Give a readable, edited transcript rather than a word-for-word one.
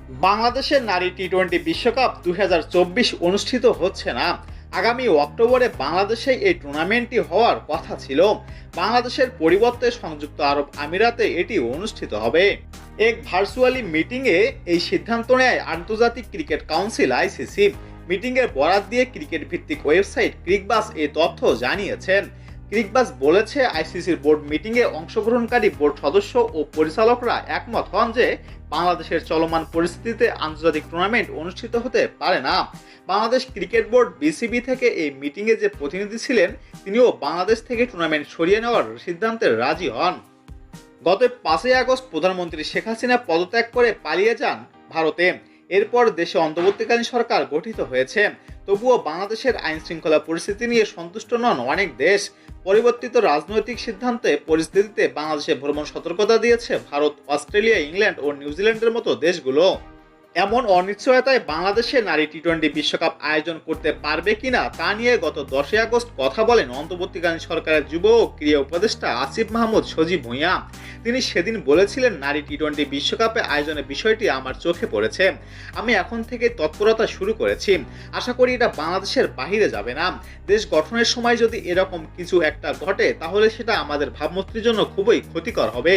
বাংলাদেশের নারী টি-20 বিশ্বকাপ 2024 অনুষ্ঠিত হচ্ছে না। আগামী অক্টোবরে বাংলাদেশে এই টুর্নামেন্টটি হওয়ার কথা ছিল। বাংলাদেশের পরিবর্তে সংযুক্ত আরব আমিরাতে এটি অনুষ্ঠিত হবে। এক ভার্চুয়ালি মিটিংয়ে এই সিদ্ধান্ত নেয় আন্তর্জাতিক ক্রিকেট কাউন্সিল আইসিসি। মিটিংয়ের বরাত দিয়ে ক্রিকেট ভিত্তিক ওয়েবসাইট ক্রিকবাস এই তথ্য জানিয়েছেন। ক্রিকবাস বলেছে, আইসিসির বোর্ড মিটিংয়ে অংশগ্রহণকারী বোর্ড সদস্য ও পরিচালকরা একমত হন যে বাংলাদেশের চলমান পরিস্থিতিতে আন্তর্জাতিক টুর্নামেন্ট অনুষ্ঠিত হতে পারে না। বাংলাদেশ ক্রিকেট বোর্ড বিসিবি থেকে এই মিটিংয়ে যে প্রতিনিধি ছিলেন, তিনিও বাংলাদেশ থেকে টুর্নামেন্ট সরিয়ে নেওয়ার সিদ্ধান্তে রাজি হন। গত 5ই আগস্ট প্রধানমন্ত্রী শেখ হাসিনা পদত্যাগ করে পালিয়ে যান ভারতে। এরপর দেশে অন্তর্বর্তীকালীন সরকার গঠিত হয়েছে। তবুও বাংলাদেশের আইন শৃঙ্খলা পরিস্থিতি নিয়ে সন্তুষ্ট নন অনেক দেশ। পরিবর্তিত রাজনৈতিক পরিস্থিতিতে বাংলাদেশে ভ্রমণ সতর্কতা দিয়েছে ভারত, অস্ট্রেলিয়া, ইংল্যান্ড ও নিউজিল্যান্ডের মতো দেশগুলো। এমন অনিশ্চয়তায় বাংলাদেশে নারী টি-20 বিশ্বকাপ আয়োজন করতে পারবে কিনা তা নিয়ে গত 10ই আগস্ট কথা বলেন অন্তর্বর্তীকালীন সরকারের যুব ও ক্রীড়া উপদেষ্টা আসিফ মাহমুদ সজীব ভূঁইয়া। তিনি সেদিন বলেছিলেন, নারী টি-20 বিশ্বকাপে আয়োজনের বিষয়টি আমার চোখে পড়েছে। আমি এখন থেকে তৎপরতা শুরু করেছি। আশা করি এটা বাংলাদেশের বাহিরে যাবে না। দেশ গঠনের সময় যদি এরকম কিছু একটা ঘটে, তাহলে সেটা আমাদের ভাবমূর্তির জন্য খুবই ক্ষতিকর হবে।